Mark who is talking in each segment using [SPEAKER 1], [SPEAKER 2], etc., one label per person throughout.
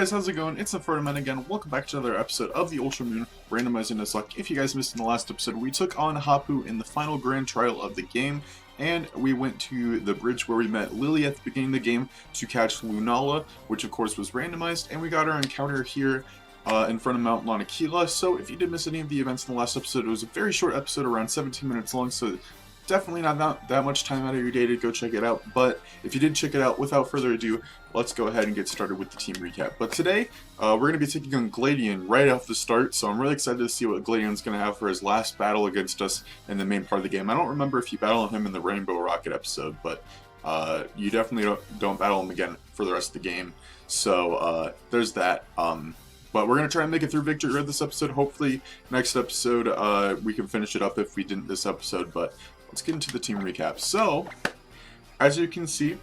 [SPEAKER 1] guys, how's it going? It's Landon again. Welcome back to another episode of the Ultra Moon Randomizer Nuzlocke. If you guys missed in the last episode, we took on Hapu in the final grand trial of the game, and we went to the bridge where we met Lily at the beginning of the game to catch Lunala, which of course was randomized, and we got our encounter here in front of Mount Lanakila. So if you did miss any of the events in the last episode, it was a very short episode, around 17 minutes long, so definitely not that much time out of your day to go check it out. But if you did check it out, without further ado, let's go ahead and get started with the team recap. But today, we're going to be taking on Gladion right off the start, so I'm really excited to see what Gladion's going to have for his last battle against us in the main part of the game. I don't remember if you battled him in the Rainbow Rocket episode, but you definitely don't battle him again for the rest of the game. So there's that. But we're going to try and make it through victory this episode. Hopefully next episode we can finish it up if we didn't this episode, but let's get into the team recap. So, as you can see,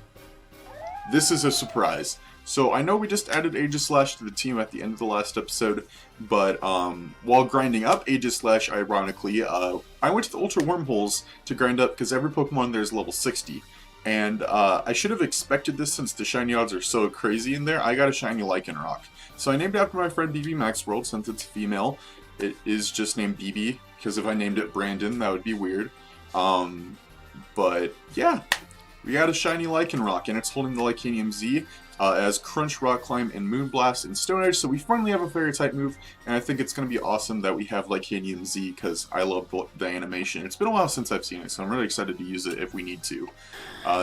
[SPEAKER 1] this is a surprise. So I know we just added Aegislash to the team at the end of the last episode, but while grinding up Aegislash, ironically, I went to the Ultra Wormholes to grind up because every Pokemon there is level 60. And I should have expected this since the shiny odds are so crazy in there. I got a shiny Lycanroc. So I named it after my friend BB Maxworld since it's female. It is just named BB, because if I named it Brandon, that would be weird. But yeah, we got a shiny Lycanroc, and it's holding the Lycanium Z as Crunch, Rock Climb, and Moonblast and Stone Edge, so we finally have a fairy type move, and I think it's going to be awesome that we have Lycanium Z, because I love the animation. It's been a while since I've seen it, so I'm really excited to use it if we need to.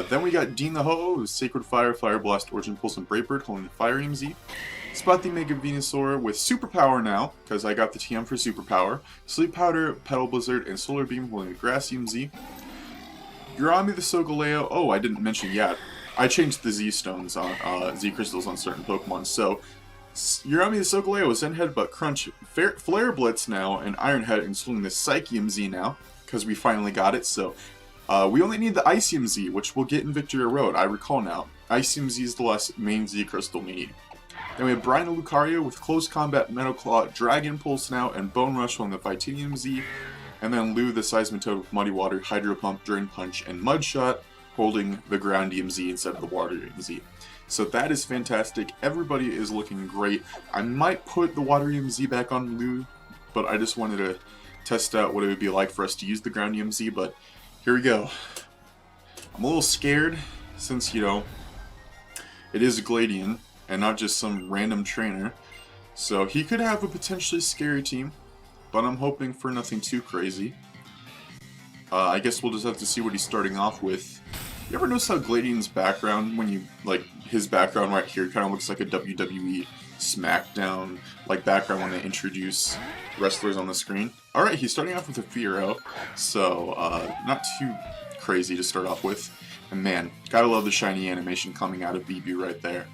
[SPEAKER 1] Then we got Dean the Ho-Oh, Sacred Fire, Fire Blast, Origin Pulse, and Brave Bird holding the Fire EMZ. Spot the Mega Venusaur with Superpower now, because I got the TM for Superpower. Sleep Powder, Petal Blizzard, and Solar Beam holding the Grass EMZ. Urami the Solgaleo. Oh, I didn't mention yet. I changed the Z stones on Z crystals on certain Pokemon. So Urami the Solgaleo is in Headbutt, Crunch, Flare Blitz now, and Iron Head, installing the Psychium Z now because we finally got it. So we only need the Icium Z, which we'll get in Victoria Road. I recall now. Icium Z is the last main Z crystal we need. Then we have Brian the Lucario with Close Combat, Metal Claw, Dragon Pulse now, and Bone Rush on the Vitinium Z. And then Lou the Seismitoad with Muddy Water, Hydro Pump, Drain Punch, and Mud Shot, holding the Ground EMZ instead of the Water EMZ. So that is fantastic. Everybody is looking great. I might put the Water EMZ back on Lou, but I just wanted to test out what it would be like for us to use the Ground EMZ, but here we go. I'm a little scared since, you know, it is a Gladion and not just some random trainer. So he could have a potentially scary team, but I'm hoping for nothing too crazy. I guess we'll just have to see what he's starting off with. You ever notice how Gladion's background, when you, like, his background right here kind of looks like a WWE SmackDown, like, background when they introduce wrestlers on the screen? Alright, he's starting off with a Fearow, so, not too crazy to start off with. And man, gotta love the shiny animation coming out of BB right there.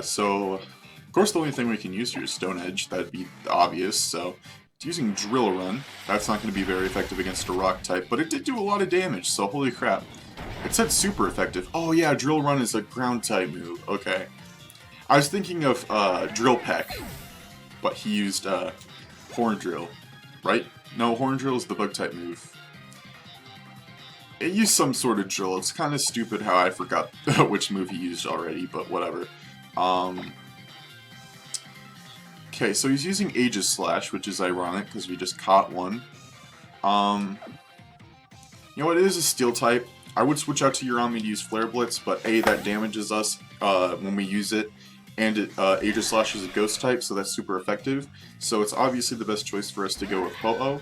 [SPEAKER 1] So, of course the only thing we can use here is Stone Edge, that'd be obvious, so it's using Drill Run. That's not going to be very effective against a rock type, but it did do a lot of damage, so holy crap. It said super effective. Oh yeah, Drill Run is a ground type move, okay. I was thinking of Drill Peck, but he used Horn Drill, right? No, Horn Drill is the bug type move. It used some sort of drill. It's kind of stupid how I forgot which move he used already, but whatever. Okay, so he's using Aegislash, which is ironic because we just caught one. You know what, it is a Steel type. I would switch out to Urami to use Flare Blitz, but A, that damages us when we use it, and Aegislash is a Ghost type, so that's super effective. So it's obviously the best choice for us to go with Ho-Oh.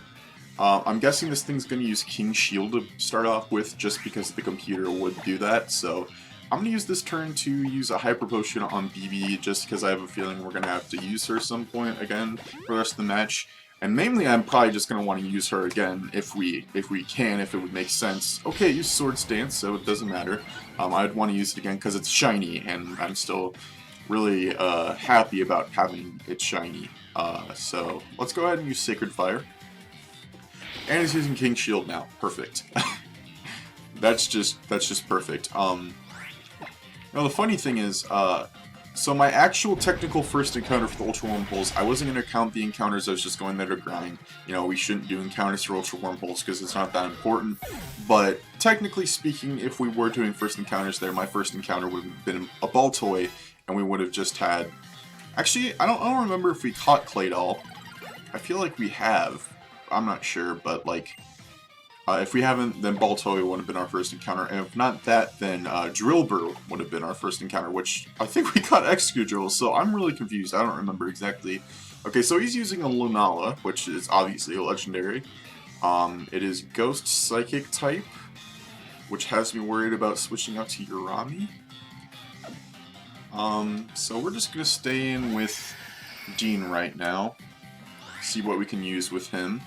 [SPEAKER 1] I'm guessing this thing's going to use King Shield to start off with, just because the computer would do that, so I'm going to use this turn to use a Hyper Potion on BB, just because I have a feeling we're going to have to use her some point again for the rest of the match. And mainly I'm probably just going to want to use her again if we can, if it would make sense. Okay, use Swords Dance, so it doesn't matter. I'd want to use it again because it's shiny, and I'm still really happy about having it shiny. So let's go ahead and use Sacred Fire. And he's using King Shield now. Perfect. That's just perfect. Now the funny thing is, so my actual technical first encounter for the Ultra Wormholes, I wasn't going to count the encounters, I was just going there to grind. You know, we shouldn't do encounters for Ultra Wormholes because it's not that important. But technically speaking, if we were doing first encounters there, my first encounter would have been a Baltoy, and we would have just had Actually, I don't remember if we caught Claydol. I feel like we have. I'm not sure, but like, if we haven't, then Baltoy would have been our first encounter, and if not that, then Drillbur would have been our first encounter, which I think we caught Excadrill, so I'm really confused. I don't remember exactly. Okay, so he's using a Lunala, which is obviously a legendary. It is Ghost Psychic type, which has me worried about switching out to Urami. So we're just gonna stay in with Dean right now. See what we can use with him.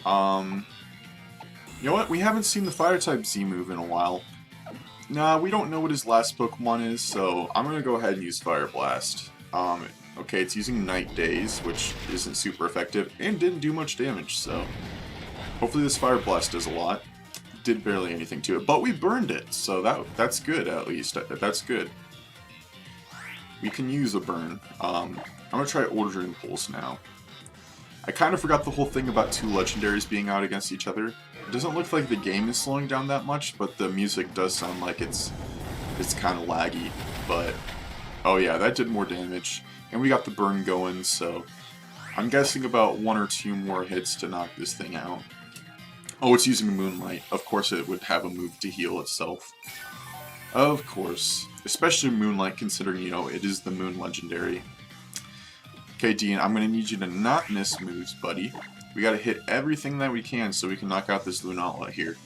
[SPEAKER 1] You know what? We haven't seen the Fire-type Z-move in a while. Nah, we don't know what his last Pokemon is, so I'm gonna go ahead and use Fire Blast. Okay, it's using Night Daze, which isn't super effective, and didn't do much damage, so hopefully this Fire Blast does a lot. Did barely anything to it, but we burned it, so that's good, at least. That's good. We can use a burn. I'm gonna try Order Impulse now. I kind of forgot the whole thing about two legendaries being out against each other. It doesn't look like the game is slowing down that much, but the music does sound like it's kind of laggy. But, oh yeah, that did more damage. And we got the burn going, so I'm guessing about 1 or 2 more hits to knock this thing out. Oh, it's using Moonlight. Of course it would have a move to heal itself. Of course. Especially Moonlight, considering, you know, it is the Moon legendary. Okay, Dean, I'm gonna need you to not miss moves, buddy. We gotta hit everything that we can so we can knock out this Lunala here.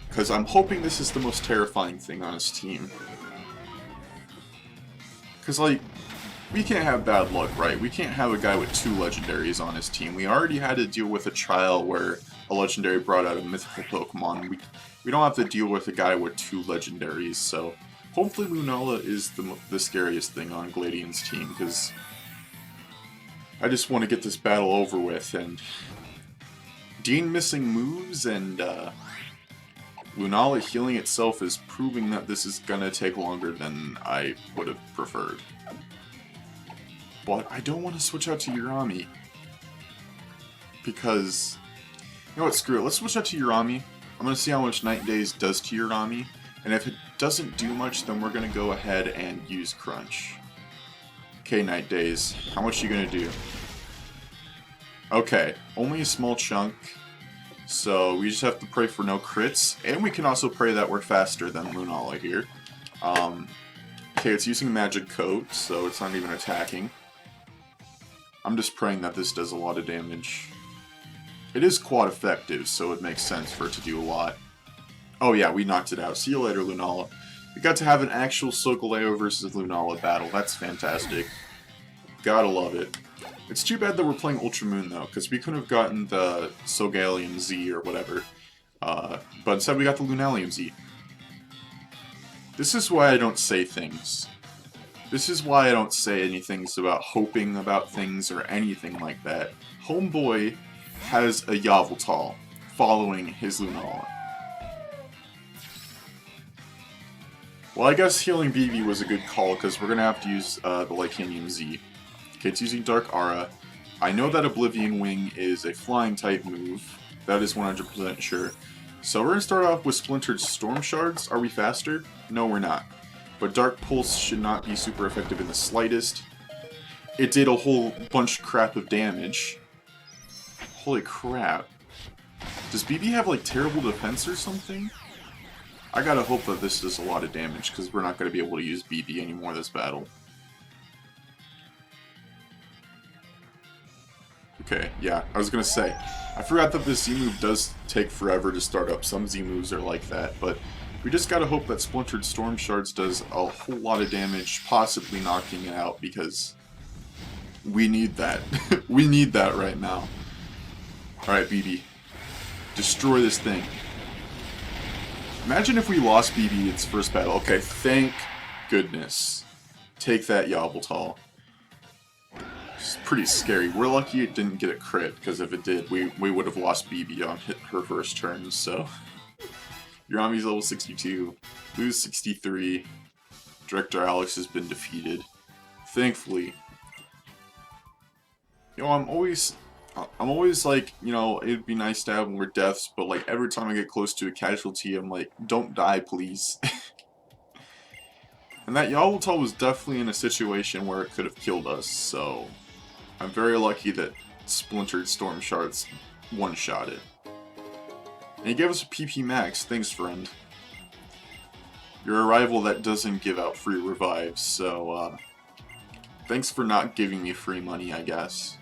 [SPEAKER 1] Because I'm hoping this is the most terrifying thing on his team. Because, like, we can't have bad luck, right? We can't have a guy with 2 legendaries on his team. We already had to deal with a trial where a legendary brought out a mythical Pokemon. We don't have to deal with a guy with 2 legendaries, so hopefully Lunala is the scariest thing on Gladion's team, because I just want to get this battle over with, and Dean missing moves and Lunala healing itself is proving that this is gonna take longer than I would have preferred. But I don't want to switch out to Urami, because, you know what, screw it, let's switch out to Urami. I'm gonna see how much Night Daze does to Urami, and if it doesn't do much, then we're gonna go ahead and use Crunch. Okay, Night Daze, how much are you gonna do? Okay, only a small chunk, so we just have to pray for no crits, and we can also pray that we're faster than Lunala here. Okay, it's using Magic Coat, so it's not even attacking. I'm just praying that this does a lot of damage. It is quad effective, so it makes sense for it to do a lot. Oh yeah, we knocked it out. See you later, Lunala. We got to have an actual Solgaleo versus Lunala battle. That's fantastic. Gotta love it. It's too bad that we're playing Ultra Moon, though, because we could have gotten the Solgaleo Z or whatever. But instead we got the Lunalium Z. This is why I don't say things. This is why I don't say anything about hoping about things or anything like that. Homeboy has a Yveltal following his Lunala. Well, I guess healing BB was a good call, because we're going to have to use the Lycanium Z. Okay, it's using Dark Aura. I know that Oblivion Wing is a flying type move. That is 100% sure. So we're going to start off with Splintered Storm Shards. Are we faster? No, we're not. But Dark Pulse should not be super effective in the slightest. It did a whole bunch of crap of damage. Holy crap. Does BB have, like, terrible defense or something? I gotta hope that this does a lot of damage, because we're not going to be able to use BB anymore this battle. Okay, yeah, I was gonna say, I forgot that this Z-move does take forever to start up. Some Z-moves are like that, but we just gotta hope that Splintered Storm Shards does a whole lot of damage, possibly knocking it out, because we need that. We need that right now. Alright, BB. Destroy this thing. Imagine if we lost BB its first battle. Okay, thank goodness. Take that, Yveltal. It's pretty scary. We're lucky it didn't get a crit, because if it did, we would have lost BB on her first turn, so... Urami's level 62. Lose 63. Director Alex has been defeated. Thankfully. You know, I'm always like, you know, it'd be nice to have more deaths, but like every time I get close to a casualty, I'm like, don't die, please. And that Yawltall was definitely in a situation where it could have killed us, so I'm very lucky that Splintered Storm Shards one-shot it. And he gave us a PP Max, thanks friend. You're a rival that doesn't give out free revives, so thanks for not giving me free money, I guess.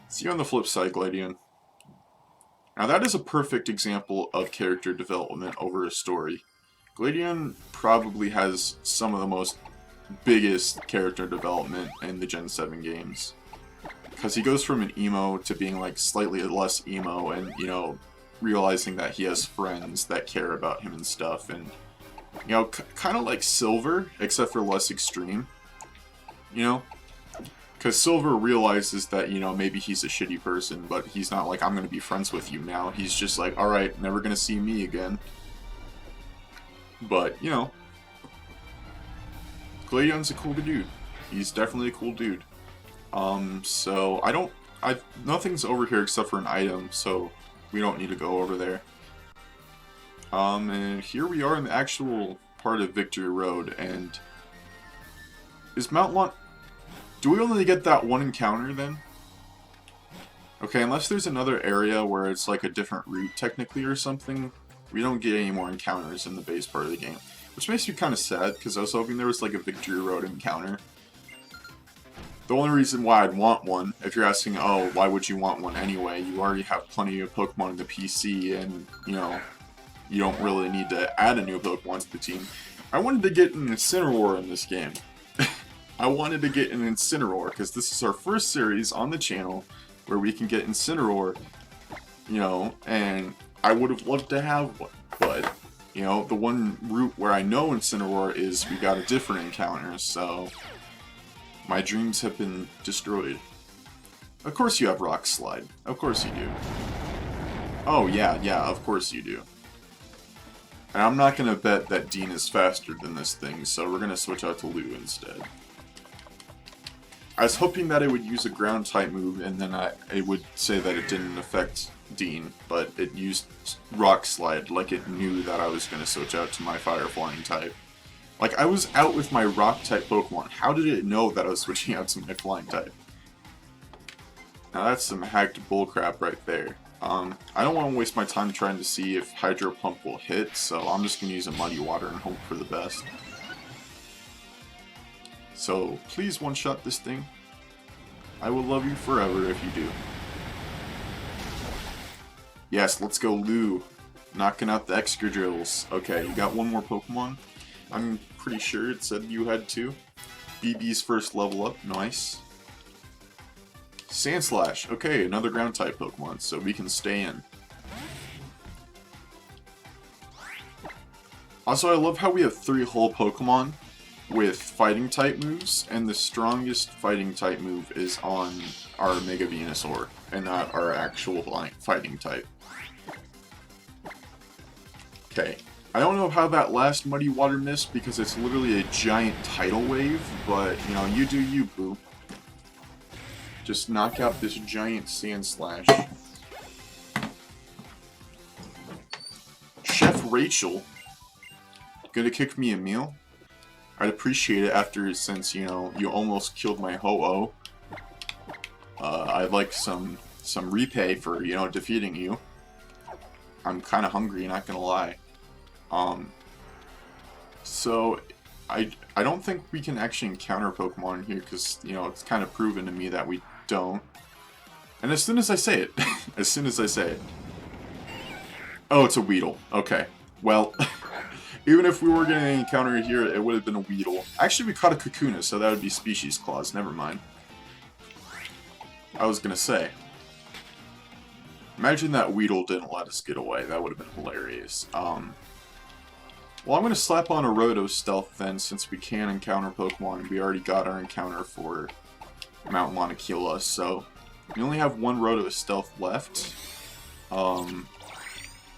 [SPEAKER 1] See you on the flip side, Gladion. Now that is a perfect example of character development over a story. Gladion probably has some of the most biggest character development in the Gen 7 games. Because he goes from an emo to being like slightly less emo and, you know, realizing that he has friends that care about him and stuff. And, you know, kind of like Silver, except for less extreme. You know? Because Silver realizes that, you know, maybe he's a shitty person, but he's not like, I'm going to be friends with you now. He's just like, alright, never going to see me again. But, you know, Gladion's a cool dude. He's definitely a cool dude. So nothing's over here except for an item, so we don't need to go over there. And here we are in the actual part of Victory Road, and is Mount Lanakila... Do we only get that one encounter then? Okay, unless there's another area where it's like a different route technically or something, we don't get any more encounters in the base part of the game. Which makes me kind of sad, because I was hoping there was like a Victory Road encounter. The only reason why I'd want one, if you're asking, oh, why would you want one anyway? You already have plenty of Pokemon in the PC, and, you know, you don't really need to add a new Pokemon to the team. I wanted to get an Incineroar in this game. I wanted to get an Incineroar, because this is our first series on the channel where we can get Incineroar, you know, and I would have loved to have one, but, you know, the one route where I know Incineroar is we got a different encounter, so my dreams have been destroyed. Of course you have Rock Slide. Of course you do. Oh yeah, of course you do. And I'm not gonna bet that Dean is faster than this thing, so we're gonna switch out to Lou instead. I was hoping that it would use a ground type move and then it would say that it didn't affect Dean, but it used Rock Slide like it knew that I was going to switch out to my Fire Flying type. Like, I was out with my Rock type Pokemon. How did it know that I was switching out to my Flying type? Now that's some hacked bullcrap right there. I don't want to waste my time trying to see if Hydro Pump will hit, so I'm just going to use a Muddy Water and hope for the best. So, please one-shot this thing. I will love you forever if you do. Yes, let's go Lou. Knocking out the Excadrills. Okay, you got one more Pokemon? I'm pretty sure it said you had two. BB's first level up, nice. Sandslash, okay, another ground type Pokemon, so we can stay in. Also, I love how we have 3 whole Pokemon with fighting type moves, and the strongest fighting type move is on our Mega Venusaur, and not our actual fighting type. Okay, I don't know how that last Muddy Water missed because it's literally a giant tidal wave, but, you know, you do you, boo. Just knock out this giant Sandslash. Chef Rachel, gonna kick me a meal? I'd appreciate it since, you know, you almost killed my Ho-Oh. I'd like some repay for, you know, defeating you. I'm kind of hungry, not gonna lie. So, I don't think we can actually encounter Pokemon here, because, you know, it's kind of proven to me that we don't. And as soon as I say it, as soon as I say it. Oh, it's a Weedle. Okay. Well, even if we were going to encounter it here, it would have been a Weedle. Actually, we caught a Kakuna, so that would be Species Clause. Never mind. I was going to say. Imagine that Weedle didn't let us get away. That would have been hilarious. Well, I'm going to slap on a Roto Stealth then, since we can encounter Pokemon. We already got our encounter for Mount Lanakila, so we only have one Roto Stealth left.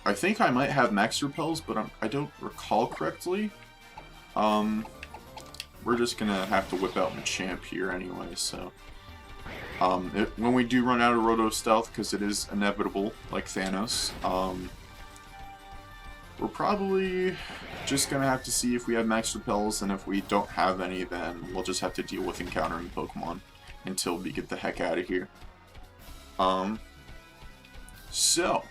[SPEAKER 1] I think I might have Max Repels, but I don't recall correctly. We're just going to have to whip out Machamp here anyway, so... when we do run out of Roto Stealth, because it is inevitable, like Thanos, we're probably just gonna have to see if we have max repels, and if we don't have any, then we'll just have to deal with encountering Pokemon until we get the heck out of here. So,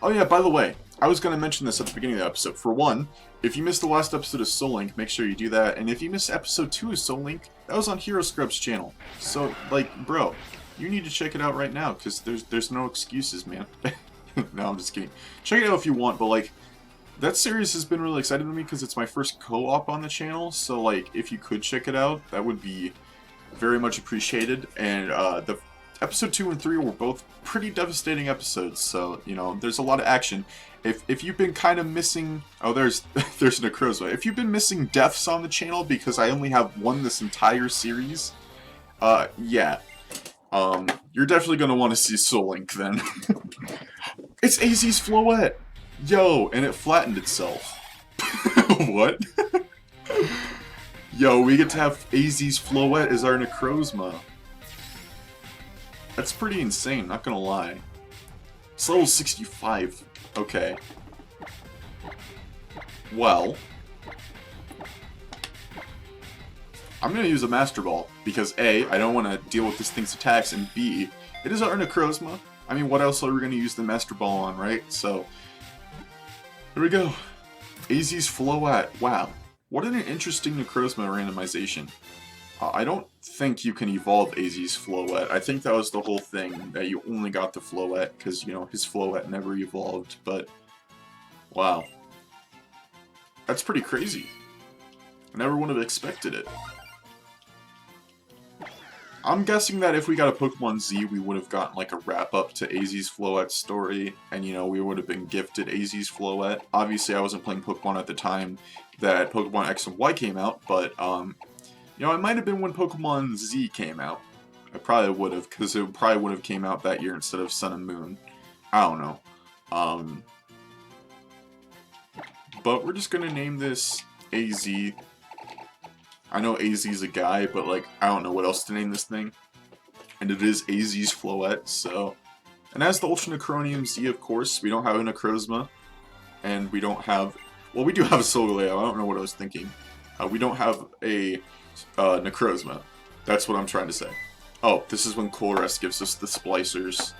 [SPEAKER 1] oh yeah, by the way, I was gonna mention this at the beginning of the episode. For one, if you missed the last episode of Soul Link, make sure you do that, and if you missed episode 2 of Soul Link, that was on Hero Scrub's channel. So, like, bro, you need to check it out right now, because there's no excuses, man. No, I'm just kidding. Check it out if you want, but, like, that series has been really exciting to me because it's my first co-op on the channel, so, like, if you could check it out, that would be very much appreciated. And the episode 2 and 3 were both pretty devastating episodes, so, you know, there's a lot of action. If you've been kind of missing... Oh, there's Necrozma. If you've been missing deaths on the channel because I only have one this entire series, yeah. You're definitely going to want to see Soul Link then. It's AZ's Floette! Yo, and it flattened itself. What? Yo, we get to have AZ's Floette as our Necrozma. That's pretty insane, not gonna lie. It's level 65. Okay. Well, I'm gonna use a Master Ball, because A, I don't want to deal with this thing's attacks, and B, it is our Necrozma. I mean, what else are we gonna use the Master Ball on, right? So, here we go. AZ's Floette. Wow. What an interesting Necrozma randomization. I don't think you can evolve AZ's Floette. I think that was the whole thing, that you only got the Floette, because, you know, his Floette never evolved, but... Wow. That's pretty crazy. I never would have expected it. I'm guessing that if we got a Pokemon Z, we would have gotten, like, a wrap-up to AZ's Floette's story, and, you know, we would have been gifted AZ's Floette. Obviously, I wasn't playing Pokemon at the time that Pokemon X and Y came out, but, you know, it might have been when Pokemon Z came out. I probably would have, because it probably would have came out that year instead of Sun and Moon. I don't know. But we're just gonna name this AZ. I know AZ's a guy, but, like, I don't know what else to name this thing. And it is AZ's Floette, so... And as the Ultra Necronium Z, of course, we don't have a Necrozma. And we don't have... Well, we do have a Solgaleo, I don't know what I was thinking. We don't have a Necrozma. That's what I'm trying to say. Oh, this is when Colress gives us the Splicers,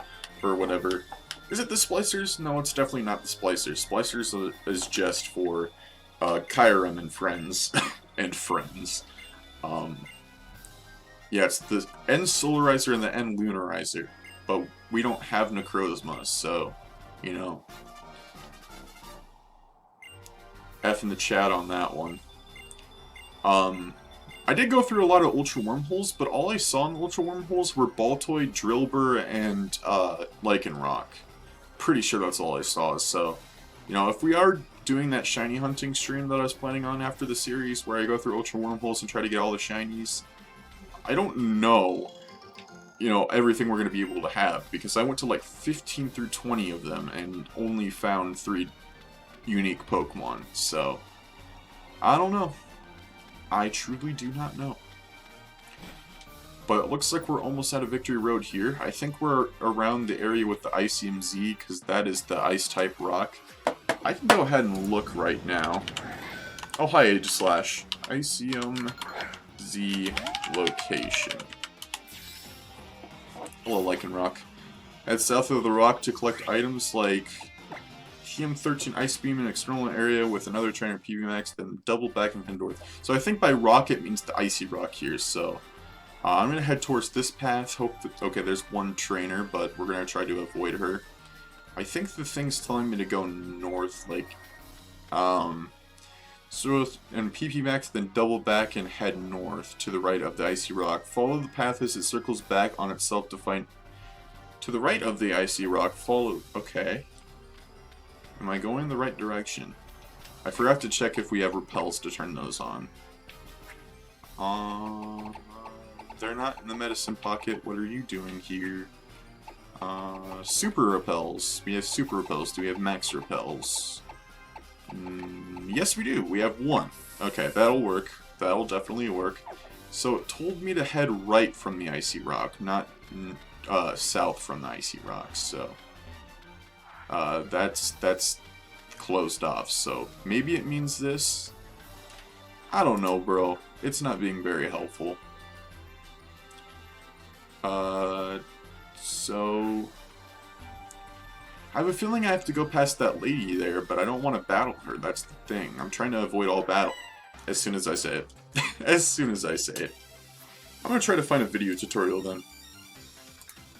[SPEAKER 1] or whatever. Is it the Splicers? No, it's definitely not the Splicers. Splicers is just for Kyurem and friends. And friends. Yeah, it's the N Solarizer and the N Lunarizer. But we don't have Necrozma, so, you know. F in the chat on that one. I did go through a lot of Ultra Wormholes, but all I saw in the Ultra Wormholes were Baltoy, Drillbur, and Lycanroc. Pretty sure that's all I saw, so, you know, if we are doing that shiny hunting stream that I was planning on after the series, where I go through Ultra Wormholes and try to get all the shinies, I don't know, you know, everything we're going to be able to have, because I went to like 15 through 20 of them and only found 3 unique Pokemon, so, I don't know. I truly do not know. But it looks like we're almost out of Victory Road here. I think we're around the area with the Icium Z, because that is the Ice-type rock. I can go ahead and look right now. Oh, hi, Aegislash. Icium Z location. Hello, Lycanroc. Head south of the rock to collect items like TM13 Ice Beam in an external area with another trainer PV Max, then double back and head north. So I think by rock it means the icy rock here, so I'm going to head towards this path. Hope that, okay, there's one trainer, but we're going to try to avoid her. I think the thing's telling me to go north, like, so, and PP Max, then double back and head north to the right of the icy rock. Follow the path as it circles back on itself to find, to the right of the icy rock, follow, okay. Am I going in the right direction? I forgot to check if we have repels to turn those on. They're not in the medicine pocket. What are you doing here? Super repels. We have super repels. Do we have max repels? Yes, we do. We have 1. Okay, that'll work. That'll definitely work. So it told me to head right from the icy rock, not south from the icy rock. So that's closed off, so maybe it means this? I don't know, bro. It's not being very helpful. So... I have a feeling I have to go past that lady there, but I don't want to battle her. That's the thing. I'm trying to avoid all battle. As soon as I say it. As soon as I say it. I'm going to try to find a video tutorial then.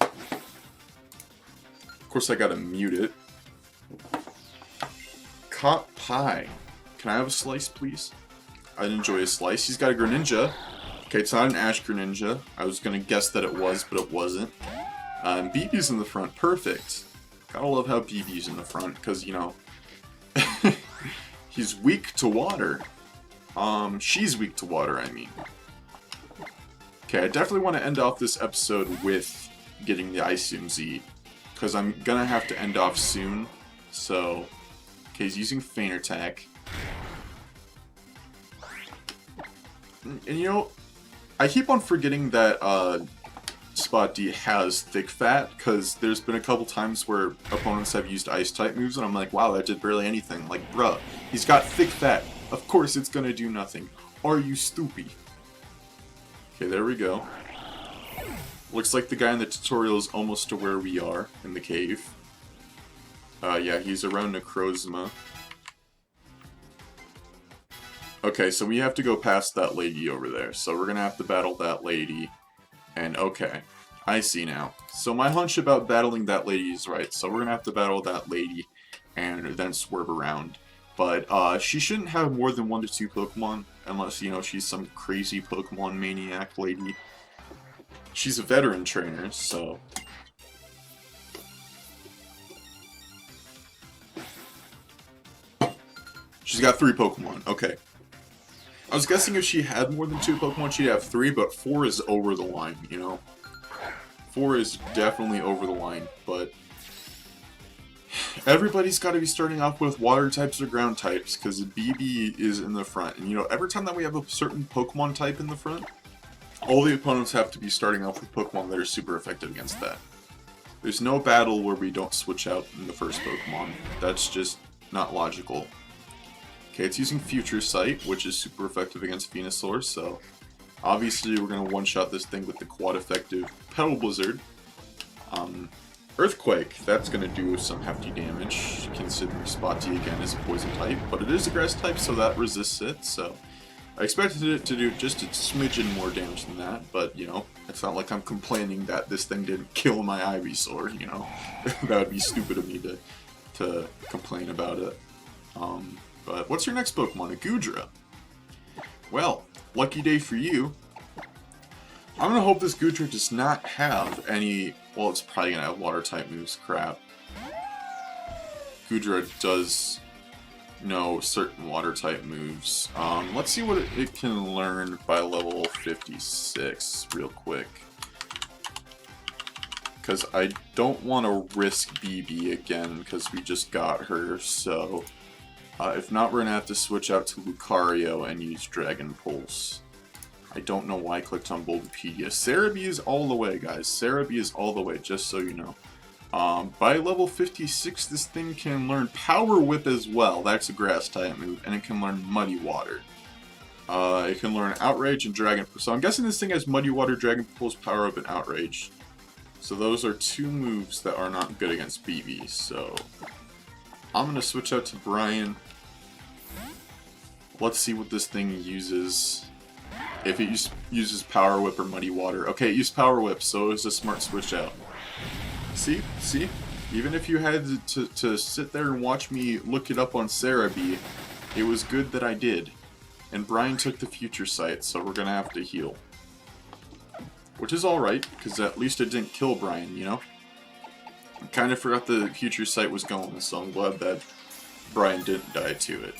[SPEAKER 1] Of course, I gotta mute it. Caught pie. Can I have a slice, please? I'd enjoy a slice. He's got a Greninja. Okay, it's not an Ash Greninja. I was gonna guess that it was, but it wasn't. And BB's in the front. Perfect. Gotta love how BB's in the front, because, you know, he's weak to water. She's weak to water, I mean. Okay, I definitely want to end off this episode with getting the USUM Z, because I'm gonna have to end off soon. So, okay, he's using Feint Attack. And you know, I keep on forgetting that Spot D has Thick Fat, because there's been a couple times where opponents have used Ice-type moves, and I'm like, wow, that did barely anything. Like, bruh, he's got Thick Fat. Of course it's gonna do nothing. Are you stupid? Okay, there we go. Looks like the guy in the tutorial is almost to where we are, in the cave. Yeah, he's around Necrozma. Okay, so we have to go past that lady over there. So we're gonna have to battle that lady. And okay, I see now. So my hunch about battling that lady is right. So we're gonna have to battle that lady and then swerve around. But she shouldn't have more than 1 to 2 Pokemon, unless, you know, she's some crazy Pokemon maniac lady. She's a veteran trainer, so... She's got 3 Pokemon, okay. I was guessing if she had more than 2 Pokemon, she'd have 3, but 4 is over the line, you know? 4 is definitely over the line, but... Everybody's got to be starting off with water types or ground types, because BB is in the front. And you know, every time that we have a certain Pokemon type in the front, all the opponents have to be starting off with Pokemon that are super effective against that. There's no battle where we don't switch out in the first Pokemon. That's just not logical. Okay, it's using Future Sight, which is super effective against Venusaur, so obviously we're going to one-shot this thing with the quad-effective Petal Blizzard. Earthquake, that's going to do some hefty damage, considering Spot D again is a poison type, but it is a grass type, so that resists it, so I expected it to do just a smidgen more damage than that, but, you know, it's not like I'm complaining that this thing didn't kill my Ivysaur, you know. That would be stupid of me to complain about it. But what's your next Pokemon? A Goodra. Well, lucky day for you. I'm gonna hope this Goodra does not have any... Well, it's probably gonna have water-type moves. Crap. Goodra does know certain water-type moves. Let's see what it can learn by level 56 real quick. Because I don't want to risk BB again, because we just got her, so... if not, we're gonna have to switch out to Lucario and use Dragon Pulse. I don't know why I clicked on Bulbapedia. Cerebi is all the way, guys. Cerebi is all the way, just so you know. By level 56, this thing can learn Power Whip as well. That's a grass-type move, and it can learn Muddy Water. It can learn Outrage and Dragon Pulse. So I'm guessing this thing has Muddy Water, Dragon Pulse, Power Up, and Outrage. So those are 2 moves that are not good against BB, so... I'm gonna switch out to Brian. Let's see what this thing uses. If it uses Power Whip or Muddy Water. Okay, it used Power Whip, so it was a smart switch out. See? See? Even if you had to sit there and watch me look it up on Cerebi, it was good that I did. And Brian took the Future Sight, so we're gonna have to heal. Which is alright, because at least it didn't kill Brian, you know? I kind of forgot the Future Sight was going, so I'm glad that Brian didn't die to it.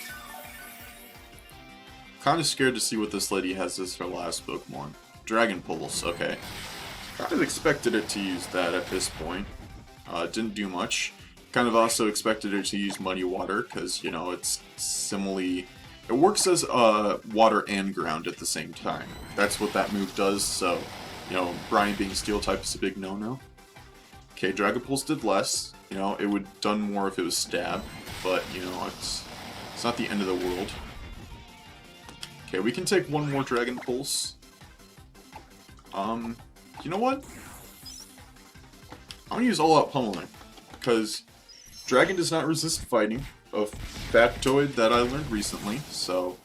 [SPEAKER 1] Kind of scared to see what this lady has as her last Pokemon. Dragon Pulse, okay. Kind of expected it to use that at this point. It didn't do much. Kind of also expected it to use Muddy Water, because, you know, it's similarly... It works as water and ground at the same time. That's what that move does, so, you know, Brian being Steel type is a big no-no. Okay, Dragon Pulse did less. You know, it would have done more if it was stab, but, you know, it's not the end of the world. Okay, we can take one more Dragon Pulse. You know what? I'm gonna use All Out Pummeling, because Dragon does not resist fighting, a factoid that I learned recently, so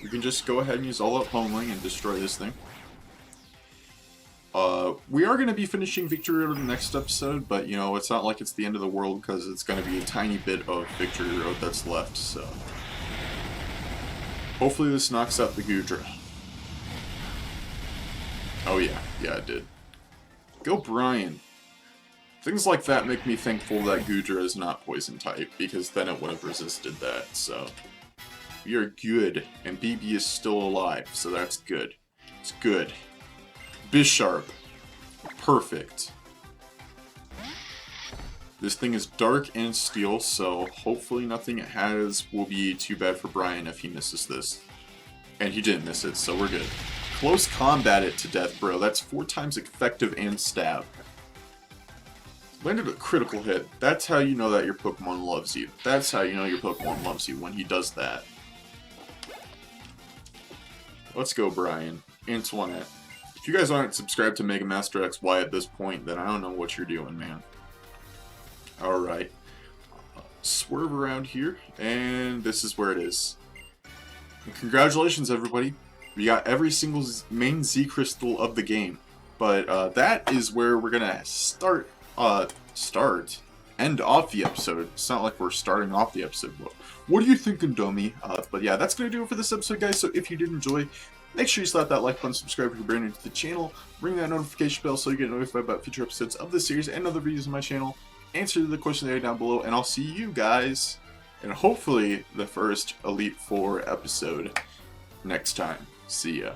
[SPEAKER 1] you can just go ahead and use All Out Pummeling and destroy this thing. We are going to be finishing Victory Road in the next episode, but, you know, it's not like it's the end of the world, because it's going to be a tiny bit of Victory Road that's left, so... Hopefully this knocks out the Goodra. Oh yeah, it did. Go Brian. Things like that make me thankful that Goodra is not poison type, because then it would have resisted that, so... We are good, and BB is still alive, so that's good. It's good. Bisharp. Perfect. This thing is dark and steel, so hopefully nothing it has will be too bad for Brian if he misses this. And he didn't miss it, so we're good. Close combat it to death, bro. That's 4 times effective and stab. Landed a critical hit. That's how you know that your Pokemon loves you. That's how you know your Pokemon loves you, when he does that. Let's go, Brian. Antoinette. If you guys aren't subscribed to Mega Master XY at this point, then I don't know what you're doing, man. Alright. Swerve around here, and this is where it is. And congratulations, everybody. We got every single main Z Crystal of the game. But that is where we're gonna end off the episode. It's not like we're starting off the episode. What are you thinking, dummy? But yeah, that's gonna do it for this episode, guys. So if you did enjoy, make sure you slap that like button, subscribe if you're brand new to the channel, ring that notification bell so you get notified about future episodes of this series and other videos on my channel. Answer the question there down below, and I'll see you guys in hopefully the first Elite Four episode next time. See ya.